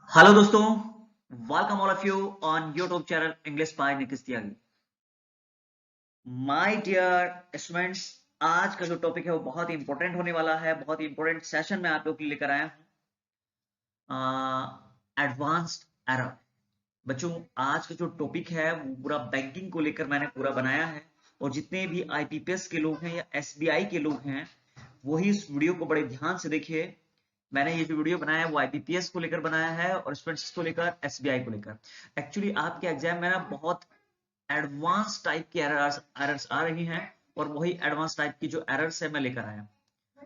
Hello दोस्तों, welcome all of you on YouTube channel English by Nikis Tyagi. My dear students, आज का जो topic है वो बहुत ही इंपॉर्टेंट होने वाला है। बहुत ही इंपॉर्टेंट सेशन में आप लोग के लिए लेकर आया हूँ। Advanced error. बच्चों, आज का जो टॉपिक है वो पूरा बैंकिंग को लेकर मैंने पूरा बनाया है, और जितने भी आईपीपीएस के लोग हैं या एसबीआई के लोग हैं वही इस वीडियो को बड़े ध्यान से देखिए। मैंने ये जो वीडियो बनाया है वो आईपीपीएस को लेकर बनाया है और स्टूडेंट्स को लेकर, एसबीआई को लेकर। एक्चुअली आपके एग्जाम में ना बहुत एडवांस टाइप की एरर्स आ रही हैं, और वही एडवांस टाइप की जो एरर्स है मैं लेकर आया।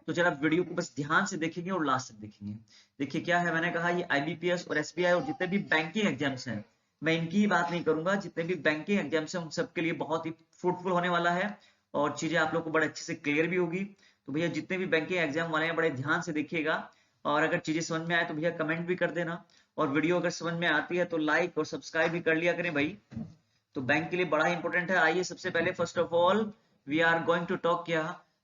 तो जरा वीडियो को बस ध्यान से देखेंगे और लास्ट तक देखेंगे। देखिए क्या है, मैंने कहा ये आईबीपीएस और एसबीआई और जितने भी बैंकिंग एग्जाम्स हैं, मैं इनकी ही बात नहीं करूंगा। जितने भी बैंकिंग एग्जाम्स हैं उन सबके लिए बहुत ही फ्रूटफुल होने वाला है, और चीजें आप लोग को बड़े अच्छे से क्लियर भी होगी। तो भैया जितने भी बैंकिंग एग्जाम वाले हैं बड़े ध्यान से देखिएगा, और अगर चीजें समझ में आए तो भैया कमेंट भी कर देना, और वीडियो अगर समझ में आती है तो लाइक और सब्सक्राइब भी कर लिया करें भाई। तो बैंक के लिए बड़ा इंपॉर्टेंट है। आइए सबसे पहले first of all we are going to talk क्या,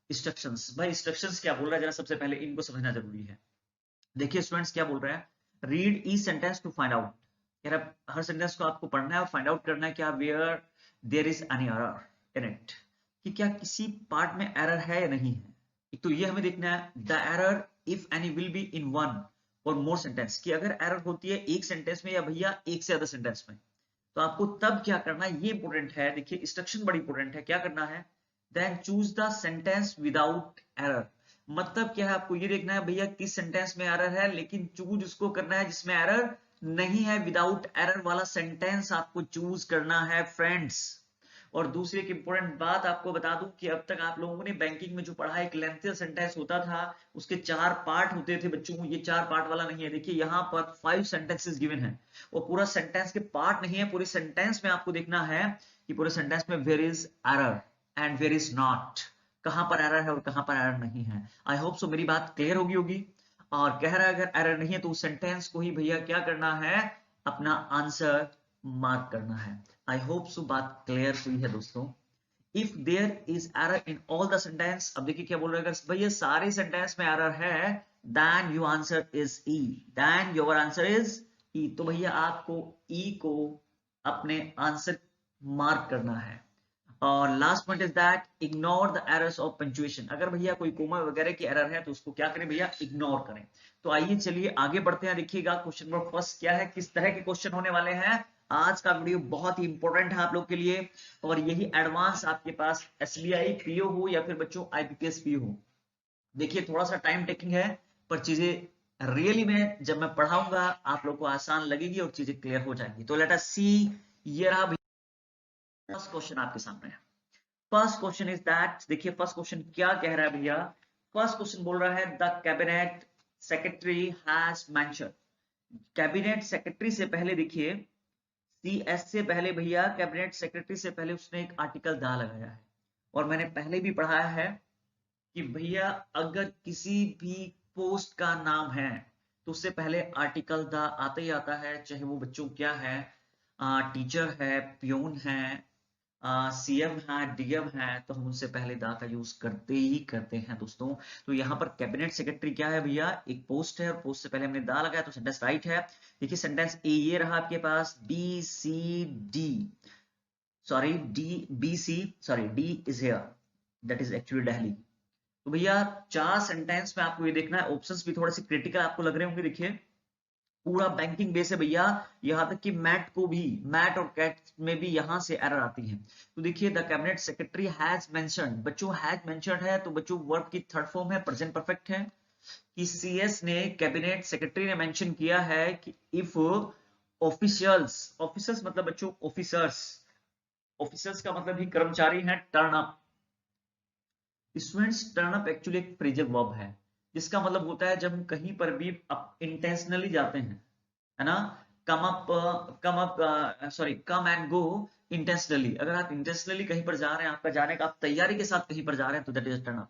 इंस्ट्रक्शंस। भाई इंस्ट्रक्शंस क्या बोल रहा है जरा सबसे पहले इनको समझना जरूरी है। देखिए स्टूडेंट्स क्या बोल रहे हैं, read each sentence to find out. यार हर सेंटेंस को आपको पढ़ना है और फाइंड आउट करना है क्या where there is any error in it, कि क्या किसी पार्ट में एरर है या नहीं है। एक तो ये हमें देखना है the error if any will be in one और मोर सेंटेंस, कि अगर एरर होती है एक सेंटेंस में या भैया एक से ज्यादा सेंटेंस में, तो आपको तब क्या करना है ये इंपोर्टेंट है। देखिए इंस्ट्रक्शन बड़ी इंपोर्टेंट है। क्या करना है, then choose the sentence without error. मतलब क्या है, आपको ये देखना है भैया किस सेंटेंस में एरर है, लेकिन चूज उसको करना है जिसमें एरर नहीं है। विदाउट एरर वाला सेंटेंस आपको चूज करना है फ्रेंड्स। और दूसरी एक इंपॉर्टेंट बात आपको बता दूं कि अब तक आप लोगों ने बैंकिंग में जो पढ़ा एक लेंथी सेंटेंस होता था, उसके 4 पार्ट होते थे बच्चों। ये 4 पार्ट वाला नहीं है। देखिए यहाँ पर 5 सेंटेंसेस गिवन है, वो पूरा सेंटेंस के पार्ट नहीं है। पूरे सेंटेंस में आपको देखना है कि पूरे सेंटेंस में where is error and where is not, कहां पर एरर है और कहां पर एरर नहीं है। आई होप सो मेरी बात क्लियर होगी। और कह रहा है अगर एरर नहीं है तो उस सेंटेंस को ही भैया क्या करना है, अपना आंसर मार्क करना है। आई होप सो बात क्लियर हुई है दोस्तों। If there is error in all the sentence, अब देखिए क्या बोल रहे हैं, अगर भैया सारे सेंटेंस में एरर है, then your answer is E, then your answer is E. तो भैया आपको ई को अपने आंसर मार्क करना है। और last point is that ignore the errors of punctuation. अगर भैया कोई कोमा वगैरह की एरर है तो उसको क्या करें भैया, इग्नोर करें। तो आइए चलिए आगे बढ़ते हैं। देखिएगा क्वेश्चन नंबर फर्स्ट क्या है, किस तरह के क्वेश्चन होने वाले हैं। आज का वीडियो बहुत ही इंपॉर्टेंट है आप लोग के लिए, और यही एडवांस आपके पास एसबीआई पीओ हो या फिर बच्चों आईपीपीएस पीओ हो। देखिए थोड़ा सा टाइम टेकिंग है, पर चीजें रियली में जब मैं पढ़ाऊंगा आप लोग को आसान लगेगी और चीजें क्लियर हो जाएंगी। तो लेट अस सी। ये रहा फर्स्ट क्वेश्चन आपके सामने। फर्स्ट क्वेश्चन इज दैट, देखिए फर्स्ट क्वेश्चन क्या कह रहा है भैया। फर्स्ट क्वेश्चन बोल रहा है the cabinet secretary has mention. Cabinet secretary से पहले देखिए, सीएस से पहले भैया, कैबिनेट सेक्रेटरी से पहले उसने एक आर्टिकल दा लगाया है। और मैंने पहले भी पढ़ाया है कि भैया अगर किसी भी पोस्ट का नाम है तो उससे पहले आर्टिकल द आता ही आता है, चाहे वो बच्चों क्या है, टीचर है, प्यून है, सीएम है, डीएम है, तो हम उनसे पहले दा का यूज करते ही करते हैं दोस्तों। तो यहाँ पर कैबिनेट सेक्रेटरी क्या है भैया, एक पोस्ट है, और पोस्ट से पहले हमने दा लगाया तो सेंटेंस राइट है। देखिए सेंटेंस ए ये रहा आपके पास, B C D, sorry D B C, sorry D is here, that is actually Delhi. तो भैया 4 सेंटेंस में आपको ये देखना है। ऑप्शंस भी थोड़े से क्रिटिकल आपको लग रहे होंगे। देखिए पूरा बैंकिंग बेस है भैया, यहां तक कि मैट को भी, मैट और कैट में भी यहां से एरर आती है। तो देखिए the cabinet secretary has mentioned, बच्चों हैज मेंशन्ड है तो बच्चों वर्ब की थर्ड फॉर्म है, प्रेजेंट परफेक्ट है। कि सीएस ने, कैबिनेट सेक्रेटरी ने मेंशन किया है कि इफ ऑफिशियल्स, ऑफिसर्स मतलब बच्चों ऑफिसर्स, ऑफिसर्स का मतलब ही कर्मचारी हैं, turn up. Students turn up actually एक फ्रेजल वर्ब है, जिसका मतलब होता है जब हम कहीं पर भी इंटेंशनली जाते हैं, है ना। Come up, sorry come and go intentionally. अगर आप इंटेंशनली कहीं पर जा रहे हैं, आपका जाने का, आप तैयारी के साथ कहीं पर जा रहे हैं, तो दैट इज टर्न अप।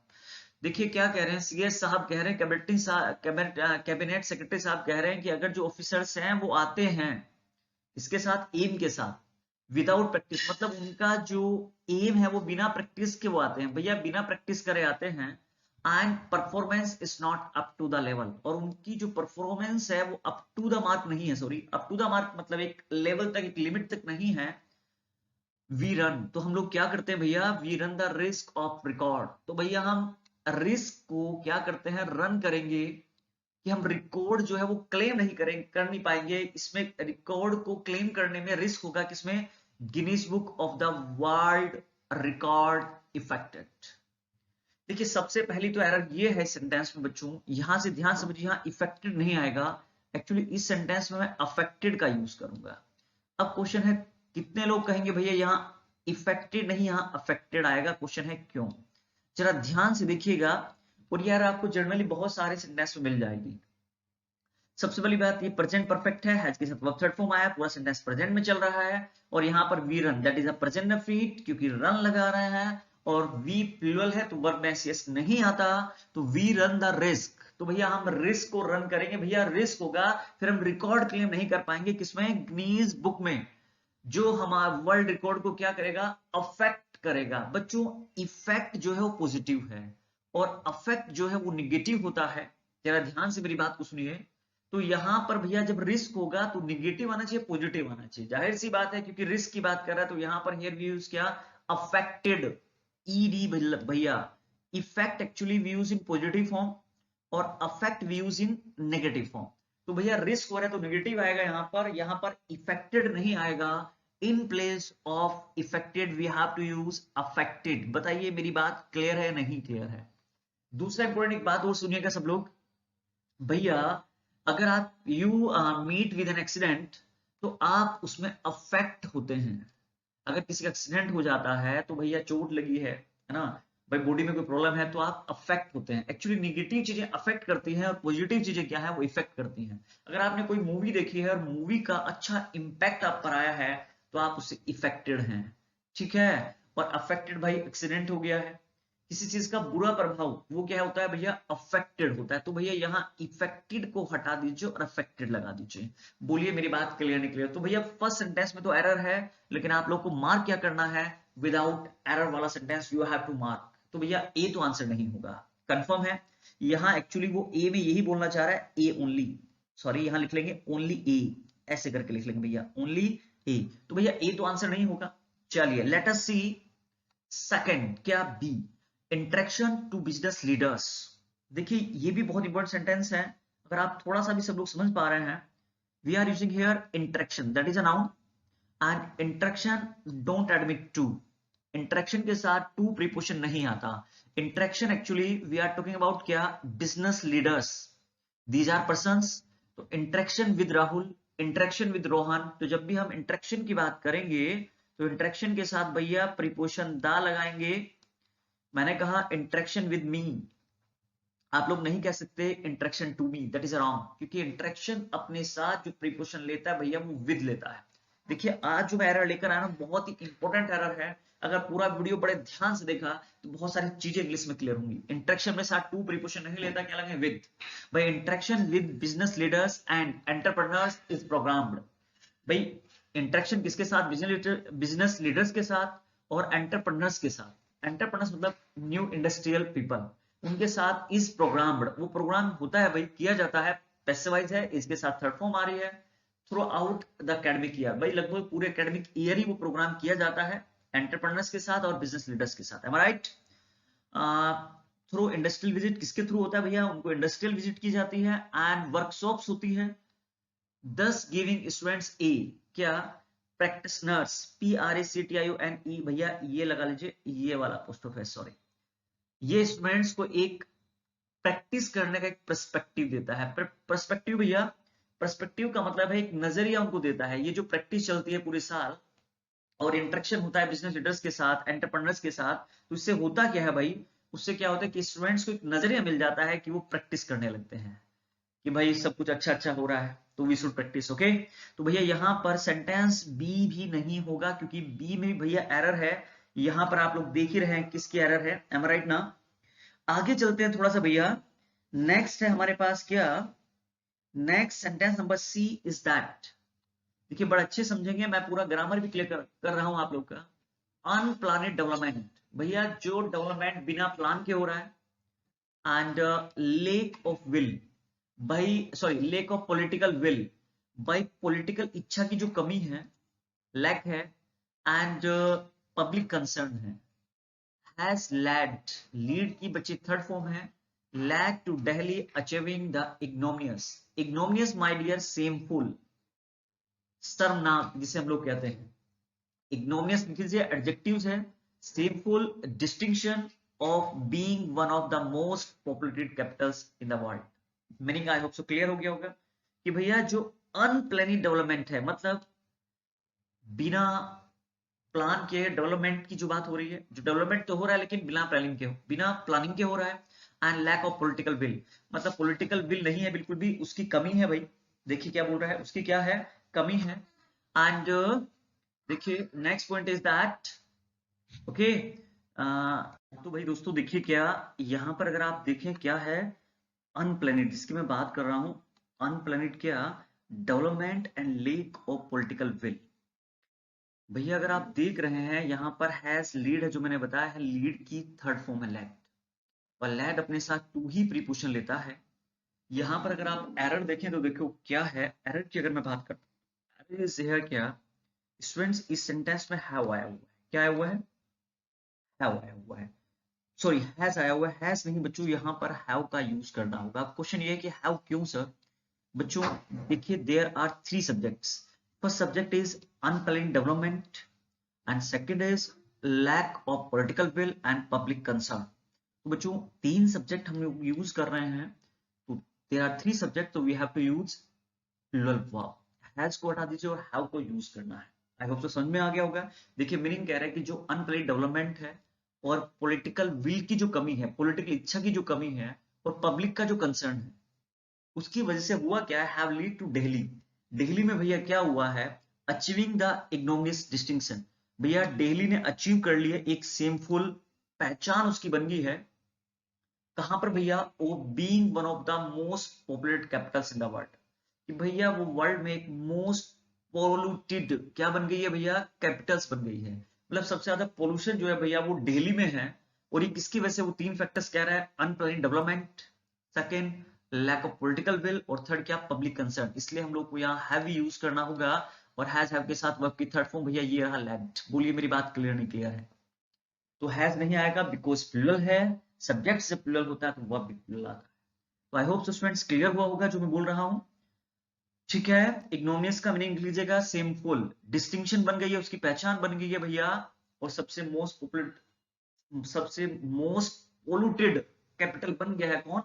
देखिए क्या कह रहे हैं, सीएस साहब कह रहे हैं, कैबिनेट सेक्रेटरी साहब कह रहे हैं कि अगर जो ऑफिसर्स हैं वो आते हैं इसके साथ, एम के साथ, विदाउट प्रैक्टिस, मतलब उनका जो एम है वो बिना प्रैक्टिस के वो आते हैं। भैया बिना प्रैक्टिस करे आते हैं, and performance is not up to the level, और उनकी जो परफॉर्मेंस है वो अप टू द मार्क नहीं है, sorry up to the mark मतलब एक लेवल तक, एक लिमिट तक नहीं है। वी रन, तो हम लोग क्या करते हैं भैया, we run the risk of record. तो भैया हम रिस्क को क्या करते हैं, रन करेंगे, कि हम रिकॉर्ड जो है वो क्लेम नहीं करेंगे, कर नहीं पाएंगे। इसमें रिकॉर्ड को क्लेम करने में रिस्क होगा किसमें, Guinness book of the world record affected. देखिए सबसे पहली तो एरर ये है सेंटेंस में बच्चों, यहां से ध्यान समझिए, यहां इफेक्टेड नहीं आएगा, एक्चुअली इस सेंटेंस में मैं अफेक्टेड का यूज करूंगा। अब क्वेश्चन है, कितने लोग कहेंगे भैया यहाँ इफेक्टेड नहीं यहाँ अफेक्टेड आएगा, क्वेश्चन है क्यों, जरा ध्यान से देखिएगा। और यार आपको जनरली बहुत सारे सेंटेंस में मिल जाएगी। सबसे पहली बात, ये प्रेजेंट परफेक्ट है, हैज के साथ वर्ब थर्ड फॉर्म आया, पूरा सेंटेंस प्रेजेंट में चल रहा है, और यहाँ पर we run, that is a present definite, क्योंकि रन लगा रहे हैं, और वी प्लूरल है तो वर्ब में एस नहीं आता, तो वी रन द रिस्क। तो भैया हम रिस्क को रन करेंगे, भैया रिस्क होगा, फिर हम रिकॉर्ड क्लेम नहीं कर पाएंगे, किसमें, गिनीज बुक में, जो हमारा वर्ल्ड रिकॉर्ड को क्या करेगा, अफेक्ट करेगा। बच्चों इफेक्ट जो है वो पॉजिटिव है, और अफेक्ट जो है वो निगेटिव होता है। जरा ध्यान से मेरी बात को सुनिए। तो यहां पर भैया जब रिस्क होगा तो निगेटिव आना चाहिए, पॉजिटिव आना चाहिए, जाहिर सी बात है, क्योंकि रिस्क की बात कर रहा है। तो यहां पर हियर वी यूज क्या, अफेक्टेड, ईडी भैया। Effect actually we use in positive form, और affect we use in negative form. तो भैया रिस्क हो रहा है तो नेगेटिव आएगा, यहां पर इफेक्टेड नहीं आएगा। In place of effected we have to use affected. बताइए मेरी बात क्लियर है नहीं क्लियर है। दूसरा इंपॉर्टेंट एक बात और सुनिएगा सब लोग, भैया अगर आप you meet with an accident, तो आप उसमें अफेक्ट होते हैं। अगर किसी का एक्सीडेंट हो जाता है तो भैया चोट लगी है ना, भाई बॉडी में कोई प्रॉब्लम है, तो आप अफेक्ट होते हैं। एक्चुअली निगेटिव चीजें अफेक्ट करती हैं, और पॉजिटिव चीजें क्या है, वो इफेक्ट करती हैं। अगर आपने कोई मूवी देखी है और मूवी का अच्छा इंपैक्ट आप पर आया है, तो आप उससे इफेक्टेड हैं, ठीक है। और अफेक्टेड भाई एक्सीडेंट हो गया है, किसी चीज का बुरा प्रभाव, वो क्या होता है भैया, अफेक्टेड होता है। तो भैया यहाँ इफेक्टेड को हटा दीजिए और अफेक्टेड लगा दीजिए। बोलिए मेरी बात क्लियर नहीं क्लियर। तो भैया फर्स्ट सेंटेंस में तो एरर है, लेकिन आप लोग को मार्क क्या करना है, विदाउट एरर वाला sentence you have to mark. तो भैया ए तो आंसर नहीं होगा, कंफर्म है। यहाँ एक्चुअली वो ए में यही बोलना चाह रहा है, ए ओनली, सॉरी यहाँ लिख लेंगे ओनली ए, ऐसे करके लिख लेंगे भैया, ओनली ए। तो भैया ए तो आंसर नहीं होगा। चलिए लेट अस सी सेकंड, क्या B, interaction to business leaders. देखिए ये भी बहुत इंपॉर्टेंट सेंटेंस है, अगर आप थोड़ा सा भी सब लोग समझ पा रहे हैं। We are using here interaction, that is a noun, and interaction don't admit to. Interaction के साथ टू प्रीपोजिशन नहीं आता। Interaction actually we are talking about क्या, business leaders, these are persons. तो interaction with Rahul, interaction with Rohan. तो जब भी हम इंटरेक्शन की बात करेंगे, तो इंटरेक्शन के साथ भैया प्रीपोजिशन दा लगाएंगे। मैंने कहा इंटरेक्शन विद मी, आप लोग नहीं कह सकते interaction to me, that is wrong, क्योंकि इंटरेक्शन अपने साथ जो प्रीपोजिशन लेता है भैया वो विद लेता है। देखिए आज जो मैं एरर लेकर आया ना, बहुत ही इंपॉर्टेंट एरर है। अगर पूरा वीडियो बड़े ध्यान से देखा तो बहुत सारी चीजें इंग्लिश में क्लियर होंगी। इंटरेक्शन में साथ टू प्रीपोजिशन नहीं लेता, क्या लगे, विद। भाई interaction with business leaders and entrepreneurs is programmed. भाई इंटरेक्शन किसके साथ, बिजनेस लीडर्स के साथ और एंटरप्रेन्योर्स के साथ। एंटरप्रेन्योर्स मतलब न्यू इंडस्ट्रियल पीपल, उनके साथ इज प्रोग्राम्ड। वो प्रोग्राम होता है भाई, किया जाता है, पैसिवाइज है, इसके साथ थर्ड फॉर्म आ रही है, through out the academic year. भाई लगभग पूरे एकेडमिक ईयर ही वो प्रोग्राम किया जाता है एंटरप्रेन्योर्स के साथ और बिजनेस लीडर्स के साथ, राइट। थ्रू इंडस्ट्रियल विजिट, किसके थ्रू होता है भैया, उनको इंडस्ट्रियल विजिट की जाती है, एंड वर्कशॉप्स होती है। दस गिविंग स्टूडेंट्स ए, क्या, प्रैक्टिशनर्स, PRACTIONE, भैया ये लगा लीजिए, ये वाला अपोस्ट्रोफ है, सॉरी। ये स्टूडेंट्स को एक प्रैक्टिस करने का एक पर्सपेक्टिव देता है। पर्सपेक्टिव भैया, पर्सपेक्टिव का मतलब है एक नजरिया उनको देता है। ये जो प्रैक्टिस चलती है पूरे साल और इंटरेक्शन होता है बिजनेस लीडर्स के साथ, एंटरप्रेन्योर्स के साथ, तो इससे होता क्या है भाई, उससे क्या होता है कि स्टूडेंट्स को एक नजरिया मिल जाता है कि वो प्रैक्टिस करने लगते हैं कि भाई सब कुछ अच्छा अच्छा हो रहा है, तो वी शुड प्रैक्टिस, ओके। तो भैया यहां पर सेंटेंस बी भी नहीं होगा, क्योंकि बी में भी भैया एरर है। यहां पर आप लोग देख ही रहे हैं किसकी एरर है, एम राइट ना। आगे चलते हैं थोड़ा सा भैया, नेक्स्ट है हमारे पास क्या, next sentence number C is that. देखिए बड़ा अच्छे समझेंगे, मैं पूरा ग्रामर भी क्लियर कर रहा हूं आप लोग का। अनप्लानेड डेवलपमेंट, भैया जो डेवलपमेंट बिना प्लान के हो रहा है, एंड लेक ऑफ विल, भाई sorry lake of political will, भाई पॉलिटिकल इच्छा की जो कमी है, लैक है, एंड पब्लिक कंसर्न है, हैज led, लीड की बच्ची थर्ड फॉर्म है, led to Delhi achieving the ignominious, ignominious my dear shameful, शर्मनाक जिसे हम लोग कहते हैं, ignominious लिख लीजिए, एडजेक्टिव्स है, shameful distinction of being one of the most populated capitals in the world. Meaning I hope so clear हो गया होगा कि भैया जो अनप्लानिंग डेवलपमेंट है, मतलब बिना प्लान के डेवलपमेंट की जो बात हो रही है, जो डेवलपमेंट तो हो रहा है लेकिन बिना प्लानिंग के हो रहा है, and lack of political will, मतलब पॉलिटिकल विल नहीं है बिल्कुल भी, उसकी कमी है भाई, देखिए क्या बोल रहा है, उसकी क्या है, कमी है, एंड देखिए next point is that, okay, तो भाई दोस्तों देखिए क्या यहां पर अगर आप देखें क्या है, अनप्लानिड जिसकी मैं बात कर रहा हूं, अनप्लानिड क्या, development and lake of political will, भैया अगर आप देख रहे हैं यहां पर हैज लीड है, जो मैंने बताया है लीड की थर्ड फॉर्म है लैड, और लैड अपने साथ टू ही प्रीपोजिशन लेता है। यहां पर अगर आप एरर देखें तो देखो क्या है, एरर की अगर मैं बात करता हूं, एरर इज हियर क्या, स्टूडेंट्स इस सेंटेंस में हैव आया हुआ है, क्या आया हुआ है, हैव आया हुआ है, सॉरी हैज आया हुआ है, हैज नहीं बच्चों, यहां पर हैव का यूज करना होगा। क्वेश्चन ये है कि हैव क्यों सर, बच्चों देखिए there are three subjects, first subject is unplanning development, and second is lack of political will and public concern. तो बच्चों तीन सब्जेक्ट हम लोग यूज कर रहे हैं, तो देयर आर थ्री सब्जेक्ट, तो we have to use plural verb, has को हटा दीजिए और हैव को यूज करना है। आई होप तो समझ में आ गया होगा। देखिए मीनिंग कह रहा है कि जो अनप्लानिंग डेवलपमेंट है और पॉलिटिकल विल की जो कमी है, पॉलिटिकल इच्छा की जो कमी है, और पब्लिक का जो कंसर्न है, उसकी वजह से हुआ क्या है, have lead to Delhi, Delhi में भैया क्या हुआ है, अचीविंग द इग्नोमिनियस डिस्टिंक्शन, भैया दिल्ली ने अचीव कर लिया एक सेमफुल पहचान उसकी बन गई है, कहां पर भैया, वो being one of the most populated Capitals in the world, कि भैया वो वर्ल्ड में एक मोस्ट पोल्यूटेड क्या बन गई है भैया, कैपिटल्स बन गई है, मतलब सबसे ज्यादा पोल्यूशन जो है भैया वो दिल्ली में है, और ये किसकी वजह से, वो तीन फैक्टर्स कह रहा है, unplanning development, second lack of political will, और थर्ड क्या, पब्लिक कंसर्न, इसलिए हम लोग को यहाँ हैव यूज करना होगा, और हैज हैव के साथ वर्ब की थर्ड फॉर्म भैया ये रहा लैड। बोलिए मेरी बात क्लियर नहीं क्लियर है, तो हैज नहीं आएगा बिकॉज प्लूरल है, सब्जेक्ट से प्लूरल होता है तो वर्ब भी प्लूरल आता है। तो आई होप स्टूडेंट्स क्लियर हुआ होगा जो मैं बोल रहा हूं, ठीक है। इग्नोमियस का मीनिंग लीजिएगा सेमफुल, डिस्टिंक्शन बन गई है, उसकी पहचान बन गई है भैया, और सबसे मोस्ट पॉपुलर, सबसे मोस्ट पोल्यूटेड कैपिटल बन गया है कौन,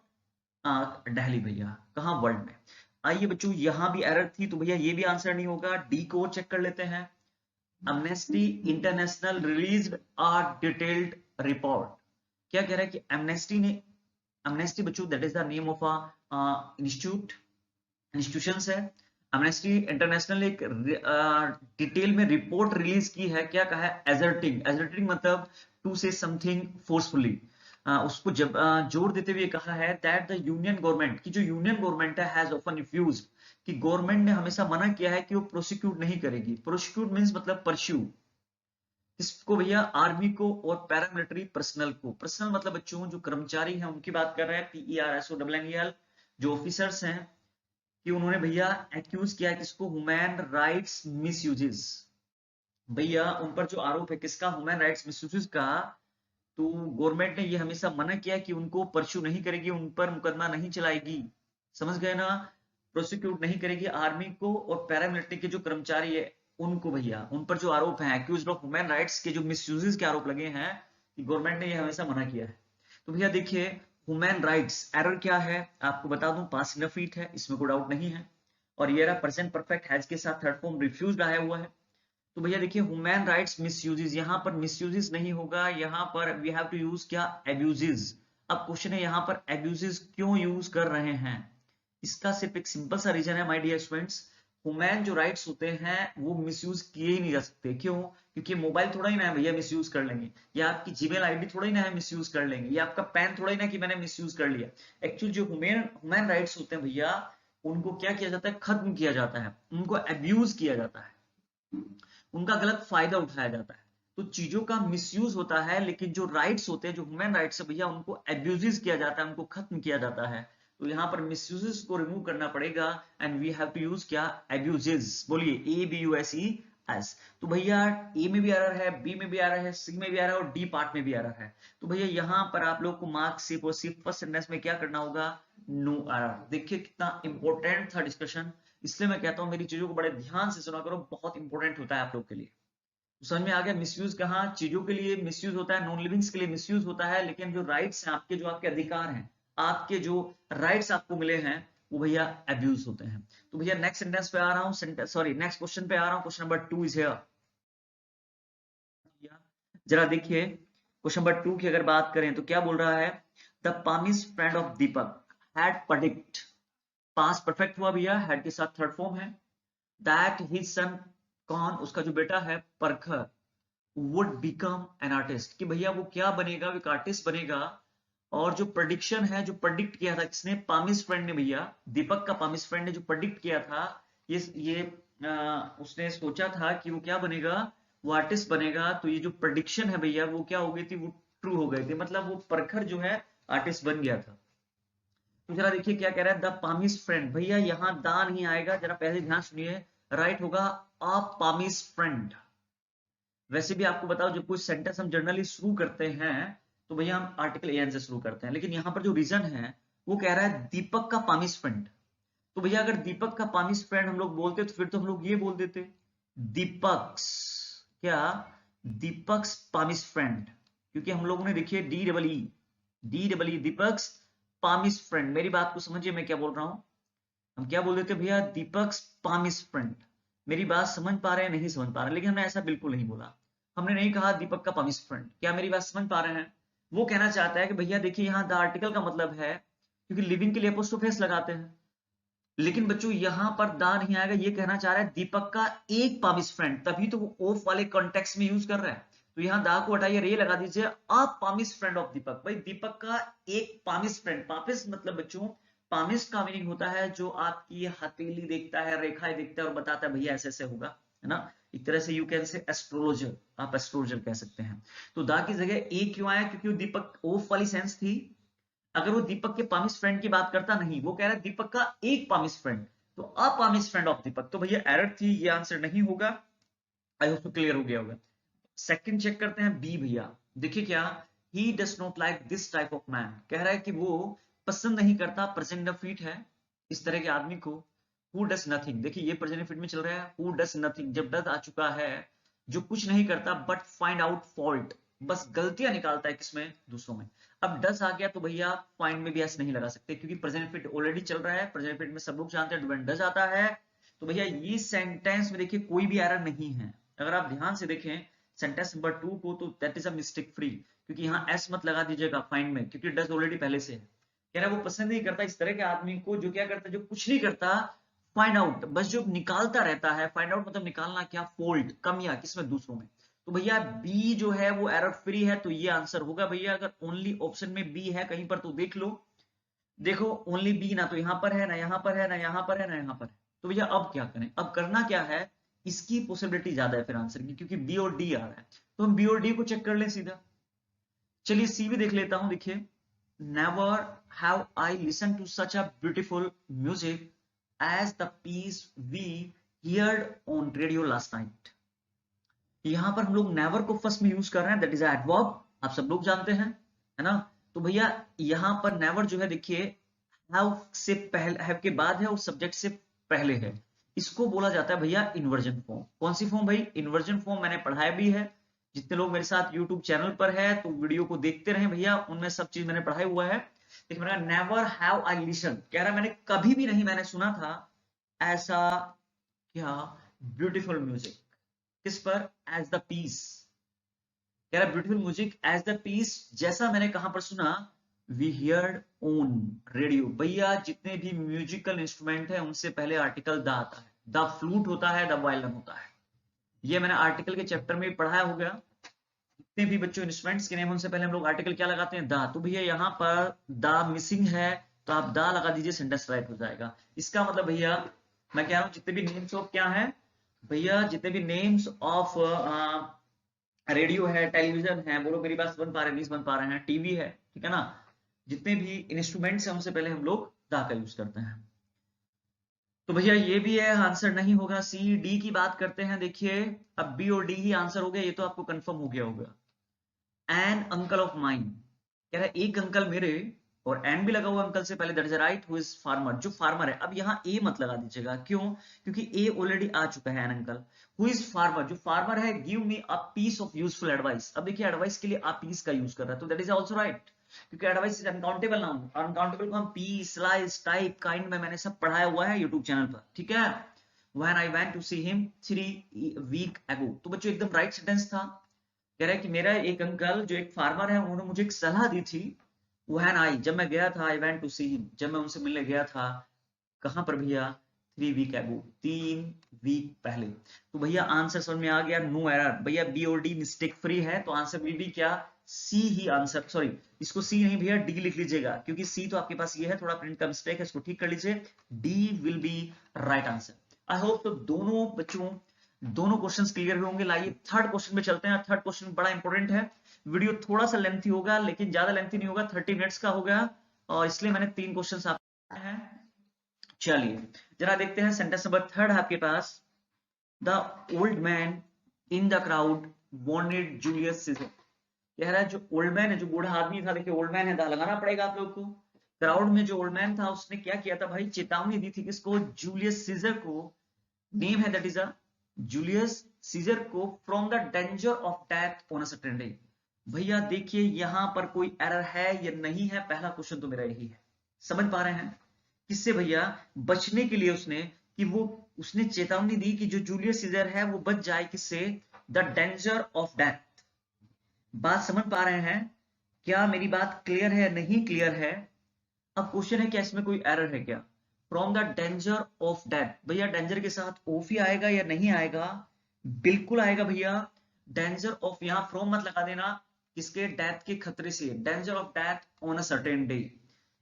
दिल्ली भैया, कहां, वर्ल्ड में। आइए बच्चों यहां भी एरर थी, तो भैया ये भी आंसर नहीं होगा, डी को चेक कर लेते हैं। Amnesty international released a detailed report, क्या कह रहा है कि एमनेस्टी ने, एमनेस्टी बच्चों that is the name of a institute, institutions है, एमनेस्टी इंटरनेशनल ने एक डिटेल में रिपोर्ट रिलीज की है, क्या कहा है, एजर्टिंग, एजर्टिंग मतलब टू से समथिंग फोर्सफुली, उसको जब जोर देते हुए कहा है दैट द यूनियन गवर्नमेंट, की जो यूनियन गवर्नमेंट है हैज ऑफन रिफ्यूज्ड, कि गवर्नमेंट ने हमेशा मना किया है कि वो प्रोसिक्यूट नहीं करेगी, प्रोसिक्यूट मींस मतलब परस्यू, इसको भैया आर्मी को और पैरामिलिट्री पर्सनल को, पर्सनल मतलब बच्चों जो कर्मचारी हैं उनकी बात कर रहे हैं, PERSONNEL, जो ऑफिसर्स हैं, कि उन्होंने भैया एक्यूज किया है किसको, ह्यूमन राइट्स मिसयूजेस, भैया उन पर जो आरोप है किसका, ह्यूमन राइट्स मिसयूजेस का, तो गवर्नमेंट ने ये हमेशा मना किया कि उनको परस्यू नहीं करेगी, उन पर मुकदमा नहीं चलाएगी, समझ गए ना, प्रोसिक्यूट नहीं करेगी आर्मी को और पैरामिलिट्री के जो कर्मचारी है उनको, भैया उन पर जो आरोप है एक्यूज्ड ऑफ ह्यूमन राइट्स के जो मिसयूजेस के आरोप लगे हैं, कि गवर्नमेंट ने ये हमेशा मना किया है। तो भैया देखिए ह्यूमन राइट्स, एरर क्या है आपको बता दूं, पास्ट इंडेफिनिट है, इसमें कोई डाउट नहीं है, और ये रहा प्रेजेंट परफेक्ट हैज के साथ थर्ड फॉर्म रिफ्यूज्ड आया हुआ है। तो भैया देखिए ह्यूमन राइट्स मिसयूजेस, यहां पर मिसयूजेस नहीं होगा, यहां पर वी हैव टू यूज क्या, एब्यूजेस। अब क्वेश्चन है यहां पर एब्यूजेस क्यों यूज कर रहे हैं, इसका सिर्फ एक सिंपल सा रीजन है माय डियर स्टूडेंट्स, ह्यूमन जो राइट्स होते हैं वो मिसयूज किए ही नहीं जा सकते, क्यों, क्योंकि मोबाइल थोड़ा ही ना है भैया मिसयूज कर लेंगे, या आपकी जीमेल आईडी थोड़ा ही ना है मिसयूज कर लेंगे, या आपका पेन थोड़ा ही ना कि मैंने मिसयूज कर लिया। एक्चुअल जो ह्यूमन राइट्स होते हैं भैया, उनको क्या किया जाता है, खत्म किया जाता है, उनको अब्यूज किया जाता है, उनका गलत फायदा उठाया जाता है। तो चीजों का मिसयूज होता है, लेकिन जो राइट्स होते हैं, जो ह्यूमन राइट्स है भैया, उनको एब्यूज किया जाता है, उनको खत्म किया जाता है। तो यहाँ पर मिसयूजेस को रिमूव करना पड़ेगा, and we have to use क्या, एब्यूजेस। बोलिए ABUSES। तो भैया ए में भी एरर है, बी में भी एरर है, सी में भी एरर है, और डी पार्ट में भी एरर है। तो भैया यहाँ पर आप लोग को मार्क्स सिर्फ और सिर्फ फर्स्ट सेंटेंस में क्या करना होगा, नो एरर। देखिए कितना इंपॉर्टेंट था डिस्कशन, इसलिए मैं कहता हूँ मेरी चीजों को बड़े ध्यान से सुना करो, बहुत इंपॉर्टेंट होता है आप लोग के लिए। तो समझ में आ गया मिसयूज कहाँ, चीजों के लिए मिसयूज होता है, नॉन लिविंग्स के लिए मिसयूज होता है, लेकिन जो राइट्स हैं आपके, जो आपके अधिकार हैं, आपके जो राइट्स आपको मिले हैं, वो भैया अब्यूज होते हैं। तो भैया नेक्स्ट सेंटेंस पे आ रहा हूँ, सॉरी नेक्स्ट क्वेश्चन पे आ रहा हूँ। Question number 2 is here. जरा देखिए क्वेश्चन नंबर 2 की अगर बात करें तो क्या बोल रहा है, the palmist friend of Deepak had predict, past perfect हुआ भैया, हैड के साथ थर्ड फॉर्म है, दैट हिज सन, कौन, उसका जो बेटा है Prakhar, would become an artist, कि भैया वो क्या बनेगा, वो एक आर्टिस्ट बनेगा। और जो प्रेडिक्शन है, जो प्रेडिक्ट किया था किसने, पामिस फ्रेंड ने भैया, दीपक का पामिस फ्रेंड ने जो प्रेडिक्ट किया था, ये उसने सोचा था कि वो क्या बनेगा, वो आर्टिस्ट बनेगा। तो ये जो प्रेडिक्शन है भैया, वो क्या हो गई थी, वो ट्रू हो गई थी, मतलब वो परखर जो है आर्टिस्ट बन गया था। तो जरा देखिए क्या कह रहा है, द पामिस फ्रेंड, भैया यहाँ दा नहीं आएगा, जरा पहले ध्यान सुनिए, राइट होगा अ पामिस फ्रेंड। वैसे भी आपको बताओ, जब कोई सेंटेंस हम जनरली शुरू करते हैं तो भैया हम आर्टिकल एन से शुरू करते हैं, लेकिन यहाँ पर जो रीजन है वो कह रहा है दीपक का पामिस फ्रेंड। तो भैया अगर दीपक का पामिस फ्रेंड हम लोग बोलते तो फिर तो हम लोग ये बोल देते, दीपक्स, क्या, दीपक्स पामिस फ्रेंड, क्योंकि हम लोगों ने देखिए डी डबल ई दीपक्स पामिस फ्रेंड। मेरी बात को समझिए मैं क्या बोल रहा हूं, हम क्या बोल देते भैया, दीपक्स पामिस फ्रेंड। मेरी बात समझ पा रहे हैं, नहीं समझ पा रहे हैं, लेकिन हमने ऐसा बिल्कुल नहीं बोला, हमने नहीं कहा दीपक का पामिस फ्रेंड। क्या मेरी बात समझ पा रहे हैं, वो कहना चाहता है कि भैया देखिए यहाँ द आर्टिकल का मतलब है, क्योंकि लिविंग के लिए अपोस्ट्रोफेस लगाते हैं, लेकिन बच्चों यहां पर दा नहीं आएगा, ये कहना चाह रहा है दीपक का एक पामिस फ्रेंड, तभी तो वो ऑफ वाले कॉन्टेक्स्ट में यूज कर रहा है। तो यहाँ दा को हटाइए, रे लगा दीजिए, अ पामिस फ्रेंड ऑफ दीपक, भाई दीपक का एक पामिस फ्रेंड। पामिस मतलब बच्चों, पामिस का मीनिंग होता है जो आपकी हथेली देखता है, रेखाएं देखता है और बताता है भैया ऐसे ऐसे होगा, है ना। एक तरह से यू कैन से एस्ट्रोलॉजर, आप एस्ट्रोलॉजर कह सकते हैं। तो दा की जगह ए क्यों आया, क्योंकि वो दीपक ऑफ वाली सेंस थी। अगर वो दीपक के पामिस फ्रेंड की बात करता, नहीं, वो कह रहा है दीपक का एक पामिस फ्रेंड, तो अ पामिस फ्रेंड ऑफ दीपक। तो भैया एरर थी, ये आंसर नहीं होगा। आई होप क्लियर हो गया होगा। सेकंड चेक करते हैं बी भैया, देखिए क्या, he does not like this type of man, कह रहा है कि वो पसंद नहीं करता, प्रेजेंट इंडेफिनिट है, इस तरह के आदमी को। हु डज नथिंग, देखिए ये प्रेजेंट इंडेफिनिट में चल रहा है, हु डज नथिंग, जब डज आ चुका है, जो कुछ नहीं करता, बट फाइंड आउट फॉल्ट, बस गलतियां निकालता है, किसमें, दूसरों में। अब डज आ गया तो भैया फाइंड में भी एस नहीं लगा सकते, क्योंकि प्रेजेंट इंडेफिनिट ऑलरेडी चल रहा है, प्रेजेंट इंडेफिनिट में सब लोग जानते हैं व्हेन डज आता है। तो भैया ये सेंटेंस में देखिए कोई भी एरर नहीं है, अगर आप ध्यान से देखें सेंटेंस नंबर 2 को, तो that is a mistake free, क्योंकि यहाँ एस मत लगा दीजिएगा फाइंड में, क्योंकि डज ऑलरेडी पहले से है। कह रहा है वो पसंद नहीं करता इस तरह के आदमी को, जो क्या करता है, जो कुछ नहीं करता, फाइंड आउट, बस जो निकालता रहता है। फाइंड आउट मतलब निकालना क्या, फॉल्ट, कमियां, किसमें, दूसरों में। तो भैया बी जो है वो एरर फ्री है, तो ये आंसर होगा भैया। अगर ओनली ऑप्शन में बी है कहीं पर तो देख लो, देखो ओनली बी, ना तो यहां पर है, ना यहां पर है, ना यहां पर है, ना यहां पर है। तो भैया अब क्या करें, अब करना क्या है, इसकी पॉसिबिलिटी ज्यादा है फिर आंसर की, क्योंकि बी और डी आ रहा है, तो हम बी और डी को चेक कर लें सीधा। चलिए सी भी देख लेता हूं, देखिए, never have I listen to such a beautiful music as the piece we heard on radio last night. यहां पर हम लोग नेवर को फर्स्ट में यूज कर रहे हैं, दैट इज एडवर्ब, आप सब लोग जानते हैं, है ना। तो भैया यहां पर नेवर जो है देखिए, हैव से पहले, हैव के बाद है और सब्जेक्ट से पहले है, इसको बोला जाता है भैया इन्वर्जन फॉर्म। कौन सी फॉर्म भाई, इन्वर्जन फॉर्म, मैंने पढ़ाया भी है। जितने लोग मेरे साथ यूट्यूब चैनल पर है तो वीडियो को देखते रहे भैया, उनमें सब चीज मैंने पढ़ाई हुआ है। लेकिन मैंने नेवर हैव आई लिसन, कह रहा मैंने कभी भी नहीं, मैंने सुना था ऐसा क्या, ब्यूटीफुल म्यूजिक, किस पर, एज द पीस, कह रहा beautiful music as the piece, जैसा मैंने कहां पर सुना, वी हियर्ड ऑन रेडियो। भैया जितने भी म्यूजिकल इंस्ट्रूमेंट है उनसे पहले आर्टिकल द आता है, द फ्लूट होता है, द वायलिन होता है, ये मैंने आर्टिकल के चैप्टर में पढ़ाया हो गया। जितने भी बच्चों इंस्ट्रूमेंट्स के नेम उनसे पहले हम लोग आर्टिकल क्या लगाते हैं, द। तो भैया यहाँ पर द मिसिंग है, तो आप द लगा दीजिए, सेंटेंस राइट हो जाएगा। इसका मतलब भैया मैं कह रहा हूं जितने भी नेम्स ऑफ क्या है भैया, जितने भी नेम्स ऑफ रेडियो है, टेलीविजन है, बोलो मेरी बात बन पा रहे नहीं बन पा रहे हैं, टीवी है, ठीक है ना, जितने भी इंस्ट्रूमेंट्स हैं उनसे पहले हम लोग दा का यूज करते हैं। तो भैया ये भी है, आंसर नहीं होगा। सी डी की बात करते हैं, देखिए अब बी और डी ही आंसर हो गया, ये तो आपको कंफर्म हो गया होगा। एन अंकल ऑफ माइन, कह रहा है एक अंकल मेरे, और एन भी लगा हुआ अंकल से पहले, that is right, who is farmer, जो फार्मर है। अब यहाँ ए मत लगा दीजिएगा, क्यों? क्योंकि ए ऑलरेडी आ चुका है, an uncle. Who is farmer, जो फार्मर है, give me a piece of useful advice. अब देखिए एडवाइस के लिए आप पीस का यूज कर रहा है, तो दैट इज ऑल्सो राइट, क्योंकि advice is uncountable noun, uncountable को हम पीस, स्लाइस, टाइप, काइंड में मैंने सब पढ़ाया हुआ है यूट्यूब चैनल पर, ठीक है। When I went to see him 3 weeks ago, तो बच्चों एकदम राइट सेंटेंस था। कह रहा है कि मेरा एक अंकल जो एक फार्मर है, उन्होंने मुझे एक सलाह दी थी। व्हेन आई, जब मैं गया था, I went to see him, जब मैं उनसे मिलने गया था। कहां पर भैया? 3 week ago, 3 week पहले। तो भैया आंसर समझ में आ गया, नो एरर भैया, बी और डी मिस्टेक फ्री है, तो आंसर विल बी क्या? सी ही आंसर, सॉरी इसको सी नहीं भैया, डी लिख लीजिएगा, क्योंकि सी तो आपके पास ये है, थोड़ा प्रिंट का मिस्टेक है, इसको ठीक कर लीजिए। D will be right answer. I hope तो दोनों बच्चों दोनों क्वेश्चंस क्लियर होंगे। लाइए थर्ड क्वेश्चन में चलते हैं। थर्ड क्वेश्चन बड़ा इंपॉर्टेंट है, वीडियो थोड़ा सा लेंथी होगा, लेकिन ज्यादा लेंथी नहीं होगा, 30 मिनट्स का होगा, और इसलिए मैंने 3 क्वेश्चन आप हैं। चलिए जरा देखते हैं, सेंटेंस नंबर थर्ड आपके पास, the old man in the crowd wanted Julius Caesar. कह रहा है जो ओल्ड मैन है, जो बूढ़ा आदमी था, देखिए ओल्ड मैन है, दा लगाना पड़ेगा आप लोग को। क्राउड में जो ओल्ड मैन था, उसने क्या किया था भाई? चेतावनी दी थी किसको? जूलियस सीजर को। नेम है that is a Julius Caesar को, from the danger of death on a certain day. भैया देखिए यहां पर कोई एरर है या नहीं है, पहला क्वेश्चन तो मेरा यही है। समझ पा रहे हैं? किससे भैया? बचने के लिए उसने, कि वो उसने चेतावनी दी कि जो जूलियस सीजर है वो बच जाए, किससे? The danger of death. बात समझ पा रहे हैं? क्या मेरी बात क्लियर है, नहीं क्लियर है? अब क्वेश्चन है क्या इसमें कोई एरर है क्या? From the danger of death, भैया डेंजर के साथ ऑफ ही आएगा या नहीं आएगा? बिल्कुल आएगा भैया। डेंजर ऑफ, यहां फ्रॉम मत लगा देना, किसके? डेथ के खतरे से, danger of death on a certain day.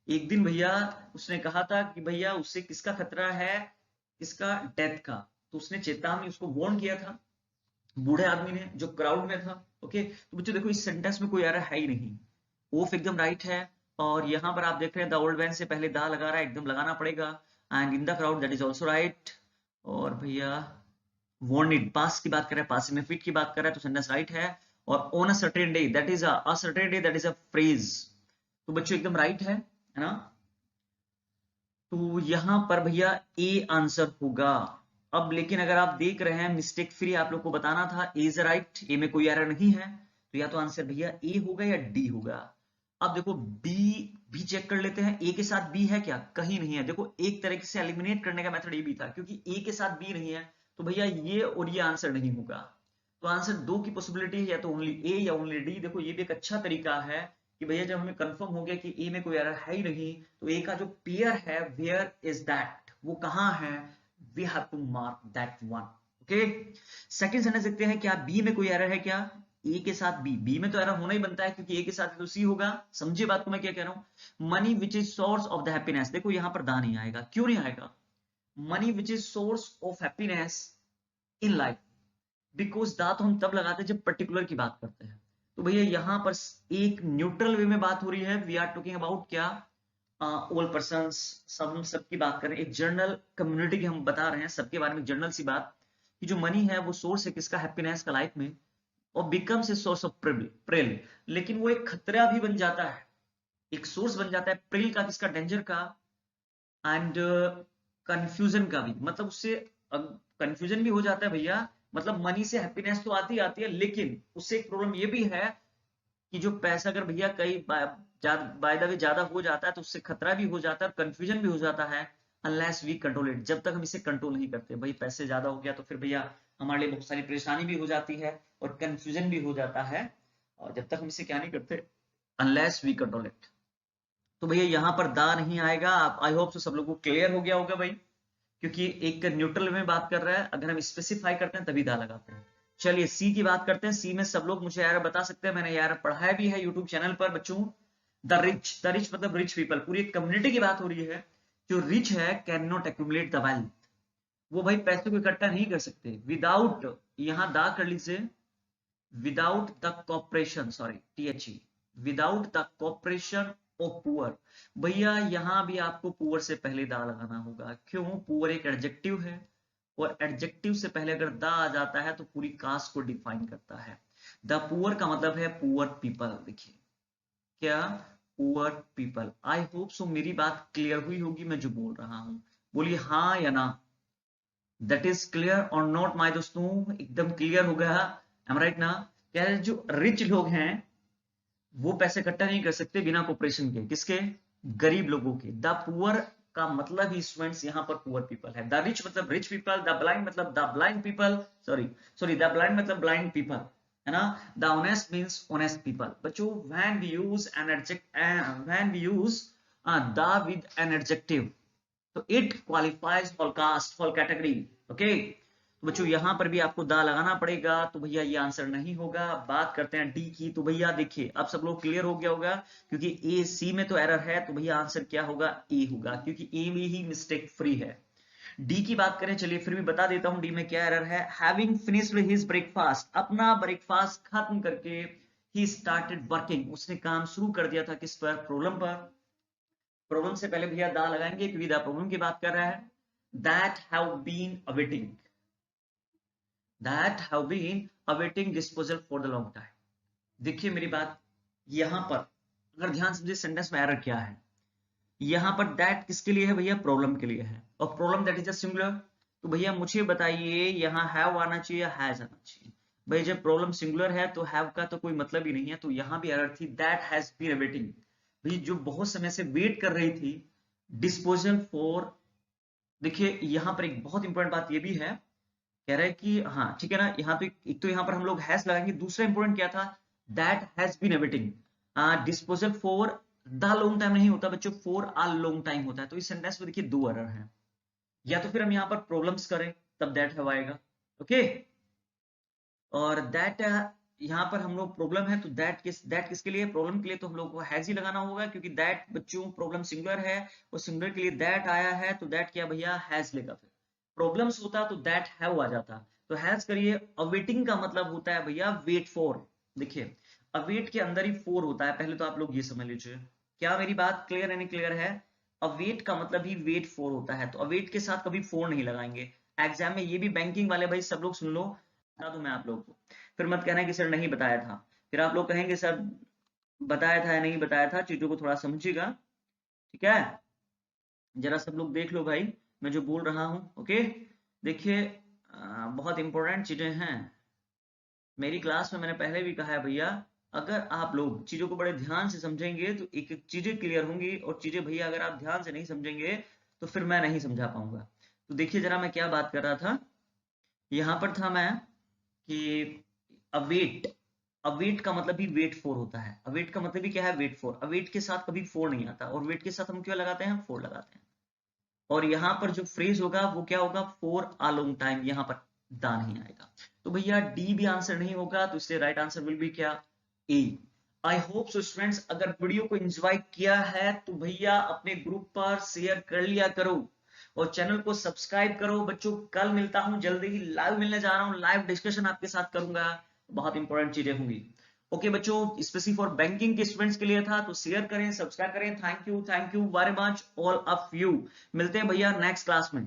एक दिन भैया उसने कहा था कि भैया उससे किसका खतरा है? किसका? डेथ का। तो उसने चेतावनी, उसको वार्न किया था बूढ़े आदमी ने, जो क्राउड में था। ओके, तो बच्चों देखो इस सेंटेंस में कोई एरर है ही नहीं, ओफ एकदम राइट है। और यहां पर आप देख रहे हैं द ओल्ड मैन से पहले दा लगा रहा है, एकदम लगाना पड़ेगा। And in the crowd, that is also right. और भैया वांटेड, पास की बात कर रहा है, पास में फिट की बात कर रहा है, तो सेंटेंस राइट है। और on a certain day, that is a certain day, that is a phrase. तो बच्चों एकदम राइट है ना? तो यहां पर भैया ए आंसर होगा। अब लेकिन अगर आप देख रहे हैं मिस्टेक फ्री, आप लोग को बताना था ए इज राइट, ए में कोई एरर नहीं है, तो या तो आंसर भैया ए होगा या डी होगा। अब देखो बी भी चेक कर लेते हैं, ए के साथ बी है क्या? कहीं नहीं है। देखो एक तरीके से एलिमिनेट करने का मेथड ये भी था, क्योंकि ए के साथ बी नहीं है, तो भैया ये और ये आंसर नहीं होगा। तो आंसर दो की पॉसिबिलिटी है, या तो ओनली ए या ओनली डी। देखो ये भी एक अच्छा तरीका है कि भैया जब हमें कंफर्म हो गया कि ए में कोई एरर है ही नहीं, तो ए का जो पेयर है, वेयर इज दैट, वो कहां है? We have to mark that one. Okay, second sentence देखते हैं, क्या बी में कोई एरर है क्या? ए के साथ बी, बी में तो एरर होना ही बनता है, क्योंकि ए के साथ तो सी होगा। समझिए बात को मैं क्या कह रहा हूं। Money which is source of the happiness, देखो यहां पर दा नहीं आएगा, क्यों नहीं आएगा? Money which is source of happiness in life, because दा तो हम तब लगाते हैं जब पर्टिकुलर की बात करते हैं। तो भैया यहां पर एक न्यूट्रल वे में बात हो रही है, वी आर टॉकिंग अबाउट क्या? ऑल पर्संस, सब सबकी बात करें, एक जनरल कम्युनिटी की हम बता रहे हैं, सबके बारे में जनरल सी बात, कि जो मनी है वो सोर्स है किसका? हैप्पीनेस का लाइफ में, और becomes a source of Pril. लेकिन वो एक खतरा भी बन जाता है, एक सोर्स बन जाता है प्रिल का, किसका? डेंजर का, एंड कंफ्यूजन का भी। मतलब उससे कंफ्यूजन भी हो जाता है भैया। मतलब मनी से हैप्पीनेस तो आती आती है, लेकिन उससे एक प्रॉब्लम ये भी है कि जो पैसा अगर भैया कई बाय द वे ज्यादा हो जाता है, तो उससे खतरा भी हो जाता है और कंफ्यूजन भी हो जाता है, अनलेस वी कंट्रोल इट। जब तक हम इसे कंट्रोल नहीं करते, भाई पैसे ज्यादा हो गया तो फिर भैया हमारे लिए बहुत सारी परेशानी भी हो जाती है और कंफ्यूजन भी हो जाता है, और जब तक हम इसे क्या नहीं करते, अनलेस वी कंट्रोल इट। तो भैया यहां पर दा नहीं आएगा। आई होप सब लोगों को क्लियर हो गया होगा भाई, क्योंकि एक न्यूट्रल में बात कर रहा है, अगर हम स्पेसिफाई करते हैं तभी दा लगाते हैं। चलिए सी की बात करते हैं। सी में सब लोग मुझे यार बता सकते हैं, मैंने यार पढ़ाया भी है यूट्यूब चैनल पर बच्चों। द रिच मतलब रिच पीपल, पूरी एक कम्युनिटी की बात हो रही है। जो रिच है can not accumulate the wealth, वो भाई पैसे को इकट्ठा नहीं कर सकते विदाउट, यहां दा कर लीजिए, without the cooperation, sorry THE, without the cooperation of poor. भैया यहाँ भी आपको पुअर से पहले दा लगाना होगा। क्यों? पुअर एक एडजेक्टिव है और एडजेक्टिव से पहले अगर दा आ जाता है तो पूरी कास्ट को डिफाइन करता है। द पुअर का मतलब है पुअर पीपल। देखिए क्या, poor people. I hope so मेरी बात क्लियर हुई होगी मैं जो बोल रहा हूं। बोलिए हाँ या ना। दैट इज क्लियर और नॉट माय दोस्तों? एकदम क्लियर हो गया, एम राइट ना? क्या है, जो रिच लोग हैं वो पैसे इकट्ठा नहीं कर सकते बिना कॉपरेशन के। किसके? गरीब लोगों के। द पुअर का मतलब ही स्टूडेंट्स यहाँ पर पुअर पीपल है। द रिच मतलब रिच पीपल, द ब्लाइंड मतलब the blind people, sorry the blind मतलब ब्लाइंड पीपल, है ना? The honest means honest people. बच्चों when we use an adjective, when we use the with an adjective तो it qualifies for caste, for category. Okay, तो बच्चों यहां पर भी आपको दा लगाना पड़ेगा। तो भैया ये आंसर नहीं होगा। बात करते हैं डी की। तो भैया देखिए अब सब लोग क्लियर हो गया होगा, क्योंकि ए सी में तो एरर है, तो भैया आंसर क्या होगा? ए होगा, क्योंकि ए में ही मिस्टेक फ्री है। डी की बात करें, चलिए फिर भी बता देता हूं डी में क्या एरर है। हैविंग फिनिश्ड हिज ब्रेकफास्ट, अपना ब्रेकफास्ट खत्म करके ही स्टार्टेड वर्किंग, उसने काम शुरू कर दिया था। किस पर? प्रॉब्लम पर। प्रॉब्लम से पहले भैया दा लगाएंगे क्योंकि द प्रॉब्लम की बात कर रहा है। That have been awaiting, that have been awaiting disposal for the long time। देखिए मेरी बात, यहां पर अगर ध्यान से सेंटेंस में एरर क्या है, यहां पर दैट किसके लिए है भैया? प्रॉब्लम के लिए है, और problem that is a singular. तो भैया मुझे बताइए यहाँ हैव आना चाहिए या हैज आना चाहिए? भाई जब प्रॉब्लम सिंगुलर है तो हैव का तो कोई मतलब ही नहीं है, तो यहां भी एरर थी। दैट हैज बीन अवेटिंग, भाई जो बहुत समय से वेट कर रही थी डिस्पोजल फॉर। देखिए यहां पर एक बहुत इंपॉर्टेंट बात ये भी है, कह रहा है कि हाँ ठीक है ना, यहाँ तो एक तो यहाँ पर हम लोग हैज लगाएंगे। दूसरा इंपोर्टेंट क्या था? That has been awaiting. Disposal for the long time नहीं होता बच्चों, फॉर अ लॉन्ग टाइम होता है। तो इस सेंटेंस में देखिए दो एरर हैं। या तो फिर हम यहाँ पर प्रॉब्लम्स करें तब दैट हैव आएगा। ओके, और दैट यहाँ पर हम लोग प्रॉब्लम है तो दैट किसके लिए? प्रॉब्लम के लिए, तो हम लोग को हैज ही लगाना होगा, क्योंकि दैट बच्चों प्रॉब्लम सिंगुलर है और सिंगुलर के लिए दैट आया है, तो दैट क्या भैया? हैज लेगा। फिर प्रॉब्लम्स होता तो दैट हैव आ जाता। तो हैज करिए। अवेटिंग का मतलब होता है भैया वेट फॉर। देखिए अवेट के अंदर ही फोर होता है, पहले तो आप लोग ये समझ लीजिए। क्या मेरी बात क्लियर है नहीं क्लियर है? अवेट का मतलब ही वेट फॉर होता है, तो अवेट के साथ कभी फोर नहीं लगाएंगे। एग्जाम में ये भी बैंकिंग वाले भाई सब लोग सुन लो, बता दूं मैं आप लोग को, फिर मत कहना कि सर नहीं बताया था। फिर आप लोग कहेंगे सर बताया था या नहीं बताया था, चीजों को थोड़ा समझिएगा। ठीक है, जरा सब लोग देख लो भाई मैं जो बोल रहा हूं। ओके, देखिए बहुत इंपॉर्टेंट चीजें हैं। मेरी क्लास में मैंने पहले भी कहा है भैया, अगर आप लोग चीजों को बड़े ध्यान से समझेंगे तो एक एक चीजें क्लियर होंगी, और चीजें भैया अगर आप ध्यान से नहीं समझेंगे तो फिर मैं नहीं समझा पाऊंगा। तो देखिए जरा मैं क्या बात कर रहा था, यहां पर था मैं कि अवेट, अवेट का मतलब भी वेट फॉर होता है। अवेट का मतलब भी क्या है? Wait for. अवेट के साथ कभी फोर नहीं आता, और वेट के साथ हम क्यों लगाते हैं? फोर लगाते हैं। और यहां पर जो फ्रेज होगा वो क्या होगा? For a long time. यहां पर दा नहीं आएगा, तो भैया डी भी आंसर नहीं होगा, तो इसलिए राइट आंसर विल बी क्या? ए। आई होप सो स्टूडेंट्स, अगर वीडियो को एंजॉय किया है तो भैया अपने ग्रुप पर शेयर कर लिया करो और चैनल को सब्सक्राइब करो। बच्चों कल मिलता हूं, जल्दी ही लाइव मिलने जा रहा हूं, लाइव डिस्कशन आपके साथ करूंगा, बहुत इंपॉर्टेंट चीजें होंगी। ओके बच्चों, स्पेशली फॉर बैंकिंग के स्टूडेंट्स के लिए था, तो शेयर करें, सब्सक्राइब करें। Thank you very much all of you. मिलते हैं भैया नेक्स्ट क्लास में।